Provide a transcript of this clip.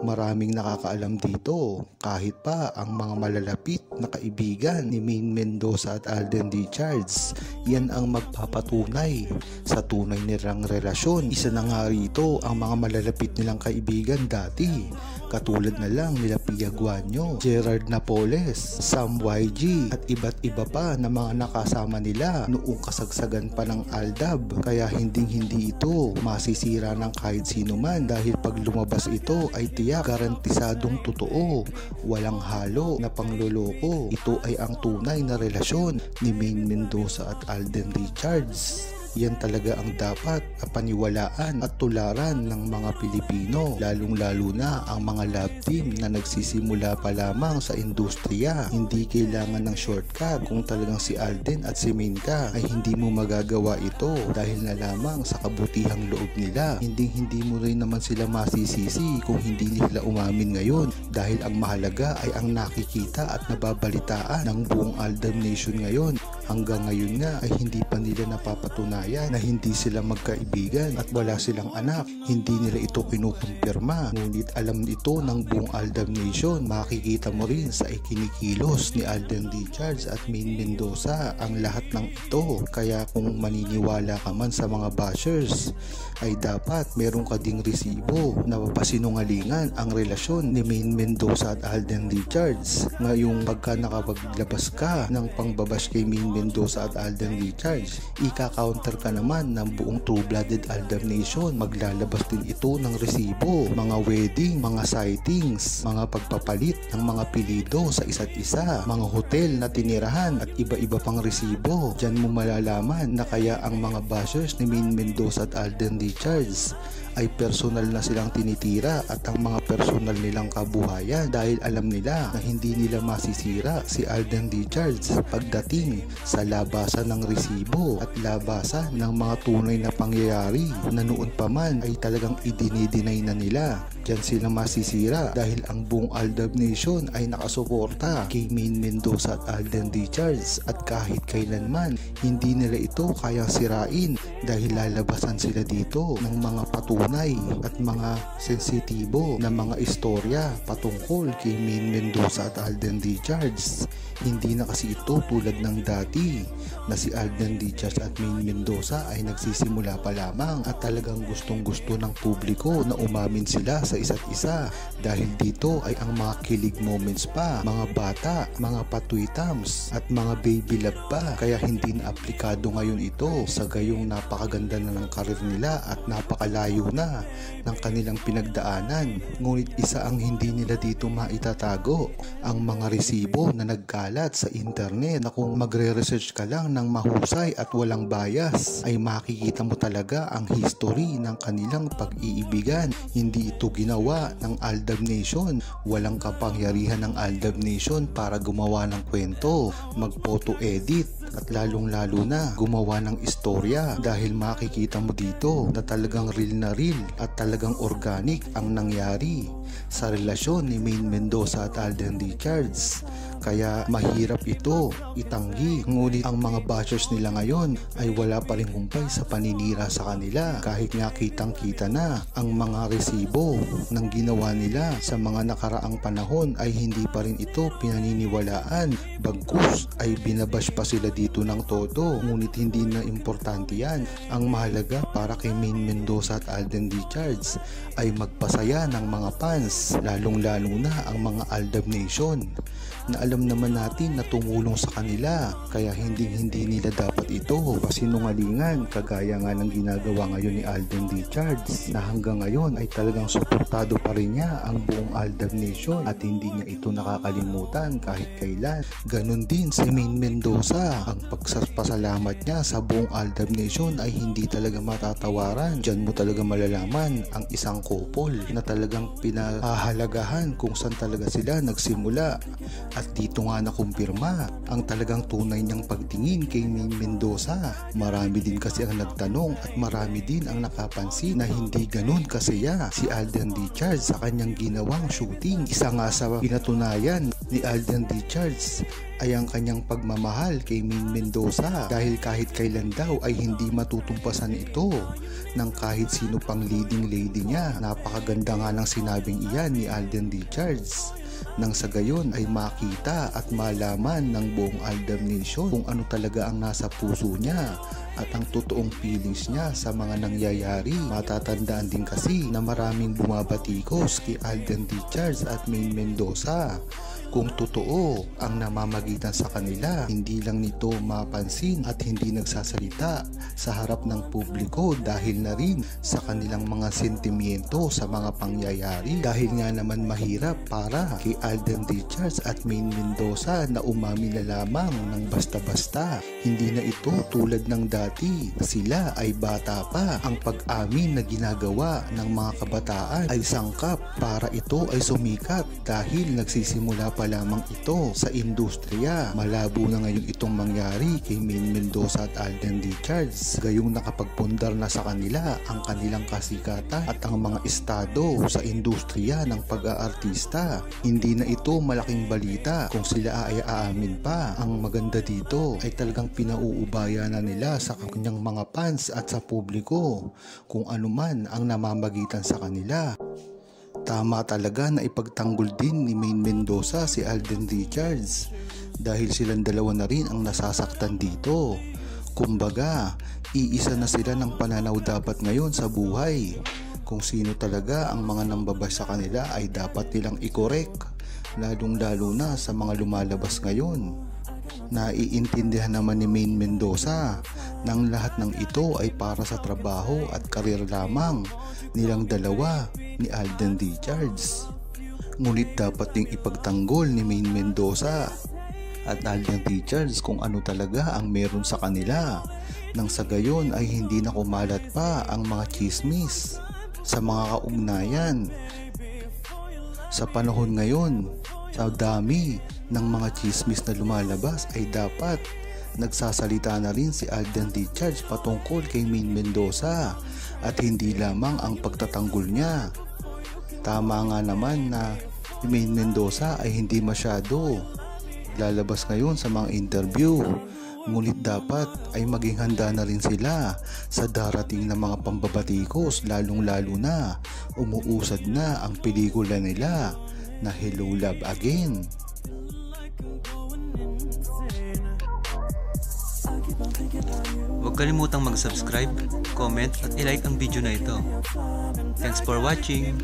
maraming nakakaalam dito, kahit pa ang mga malalapit na kaibigan ni Maine Mendoza at Alden Richards. Yan ang magpapatunay sa tunay nilang relasyon. Isa na nga rito ang mga malalapit nilang kaibigan dati, katulad na lang nila Pia Guanyo, Gerard Napoles, Sam YG at iba't iba pa na mga nakasama nila noong kasagsagan pa ng Aldab. Kaya hindi ito masisira ng kahit sino man, dahil pag lumabas ito ay tiyak garantisadong totoo, walang halo na pangloloko. Ito ay ang tunay na relasyon ni Maine Mendoza at Alden Richards. Yan talaga ang dapat paniwalaan at tularan ng mga Pilipino, lalong-lalo na ang mga love team na nagsisimula pa lamang sa industriya. Hindi kailangan ng shortcut. Kung talagang si Alden at si Maine ka, ay hindi mo magagawa ito dahil na lamang sa kabutihang loob nila. Hindi mo rin naman sila masisisi kung hindi nila umamin ngayon, dahil ang mahalaga ay ang nakikita at nababalitaan ng buong Aldab Nation ngayon. Hanggang ngayon nga ay hindi pa nila napapatunayan na hindi sila magkaibigan at wala silang anak. Hindi nila ito kinukumpirma, ngunit alam ito ng buong Aldab Nation. Makikita mo rin sa ikinikilos ni Alden Richards at Maine Mendoza ang lahat ng ito. Kaya kung maniniwala ka man sa mga bashers, ay dapat meron ka ding resibo na pasinungalingan ang relasyon ni Maine Mendoza at Alden Richards. Ngayong pagka nakapaglabas ka ng pangbabash kay Maine Mendoza at Alden Richards, ika-counter ka naman ng buong True-Blooded Aldab Nation. Maglalabas din ito ng resibo, mga wedding, mga sightings, mga pagpapalit ng mga apelyido sa isa't isa, mga hotel na tinirahan at iba-iba pang resibo. Diyan mo malalaman na kaya ang mga bashers ni Maine Mendoza at Alden Richards ay personal na silang tinitira at ang mga personal nilang kabuhayan, dahil alam nila na hindi nila masisira si Alden Richards pagdating sa labasan ng resibo at labasan ng mga tunay na pangyayari na noon pa man ay talagang idinideny na nila. Diyan sila masisira dahil ang buong Aldab Nation ay nakasuporta kay Maine Mendoza at Alden Richards, at kahit kailanman hindi nila ito kayang sirain dahil lalabasan sila dito ng mga patunay at mga sensitibo na mga istorya patungkol kay Maine Mendoza at Alden Richards. Hindi na kasi ito tulad ng dati na si Alden Richards at Maine Mendoza ay nagsisimula pa lamang at talagang gustong-gusto ng publiko na umamin sila sa isa't isa, dahil dito ay ang mga kilig moments pa, mga bata, mga patwitams at mga baby love pa. Kaya hindi na aplikado ngayon ito sa gayong napakaganda na ng karir nila at napakalayo na ng kanilang pinagdaanan. Ngunit isa ang hindi nila dito maitatago, ang mga resibo na nagkalat sa internet, na kung magre-research ka lang ng mahusay at walang bias ay makikita mo talaga ang history ng kanilang pag-iibigan. Hindi ito ginawa ng Aldab Nation. Walang kapangyarihan ng Aldab Nation para gumawa ng kwento, mag-photo edit at lalong-lalo na gumawa ng istorya, dahil makikita mo dito na talagang real na real at talagang organic ang nangyari sa relasyon ni Maine Mendoza at Alden Richards. Kaya mahirap ito itanggi, ngunit ang mga bashers nila ngayon ay wala pa rin humpay sa paninira sa kanila, kahit nga kitang-kita na ang mga resibo ng ginawa nila sa mga nakaraang panahon ay hindi pa rin ito pinaniniwalaan. Bagkus ay binabash pa sila dito ng todo, ngunit hindi na importante yan. Ang mahalaga para kay Maine Mendoza at Alden Richards ay magpasaya ng mga fans, lalong-lalo na ang mga Aldab Nation na alam naman natin na tumulong sa kanila. Kaya hindi nila dapat ito pasinungalingan, kagaya nga ng ginagawa ngayon ni Alden Richards, na hanggang ngayon ay talagang suportado pa rin niya ang buong Aldab Nation at hindi niya ito nakakalimutan kahit kailan. Ganon din si Maine Mendoza, ang pagpasalamat niya sa buong Aldab Nation ay hindi talaga matatawaran. Diyan mo talaga malalaman ang isang couple na talagang pinahahalagahan kung saan talaga sila nagsimula. At dito nga nakumpirma ang talagang tunay niyang pagtingin kay Maine Mendoza. Marami din kasi ang nagtanong at marami din ang nakapansin na hindi ganun kasaya si Alden Richards sa kanyang ginawang shooting. Isa nga sa pinatunayan ni Alden Richards ay ang kanyang pagmamahal kay Maine Mendoza dahil kahit kailan daw ay hindi matutumpasan ito ng kahit sino pang leading lady niya. Napakaganda nga ng sinabing iyan ni Alden Richards nang sa gayon ay makita at malaman ng buong Aldam Nation kung ano talaga ang nasa puso niya at ang totoong feelings niya sa mga nangyayari. Matatandaan din kasi na maraming bumabatikos kay Alden Richards at Maine Mendoza. Kung totoo ang namamagitan sa kanila, hindi lang nito mapansin at hindi nagsasalita sa harap ng publiko dahil na rin sa kanilang mga sentimiento sa mga pangyayari. Dahil nga naman mahirap para kay Alden Richards at Maine Mendoza na umamin na lamang ng basta-basta. Hindi na ito tulad ng dati. Sila ay bata pa. Ang pag-amin na ginagawa ng mga kabataan ay sangkap para ito ay sumikat dahil nagsisimula pa lamang ito sa industriya. Malabo na ngayon itong mangyari kay Maine Mendoza at Alden Richards. Gayong nakapagpundar na sa kanila ang kanilang kasikatan at ang mga estado sa industriya ng pag-aartista. Hindi na ito malaking balita kung sila ay aamin pa. Ang maganda dito ay talagang pinauubaya na nila sa kanyang mga fans at sa publiko kung ano man ang namamagitan sa kanila. Tama talaga na ipagtanggol din ni Maine Mendoza si Alden Richards dahil silang dalawa na rin ang nasasaktan dito. Kumbaga, iisa na sila ng pananaw dapat ngayon sa buhay. Kung sino talaga ang mga nambabas sa kanila ay dapat nilang i-correct, lalong-lalo na sa mga lumalabas ngayon. Naiintindihan naman ni Maine Mendoza nang lahat ng ito ay para sa trabaho at karir lamang nilang dalawa ni Alden Richards. Ngunit dapat ding ipagtanggol ni Maine Mendoza at Alden Richards kung ano talaga ang meron sa kanila nang sa gayon ay hindi na kumalat pa ang mga chismis sa mga kaugnayan. Sa panahon ngayon, sa dami ng mga chismis na lumalabas ay dapat nagsasalita na rin si Alden Richards patungkol kay Maine Mendoza at hindi lamang ang pagtatanggol niya. Tama nga naman na si Maine Mendoza ay hindi masyado lalabas ngayon sa mga interview, ngunit dapat ay maging handa na rin sila sa darating na mga pambabatikos, lalong-lalo na umuusad na ang pelikula nila na Hello Love Again. Huwag kalimutang mag-subscribe, comment at i-like ang video na ito. Thanks for watching!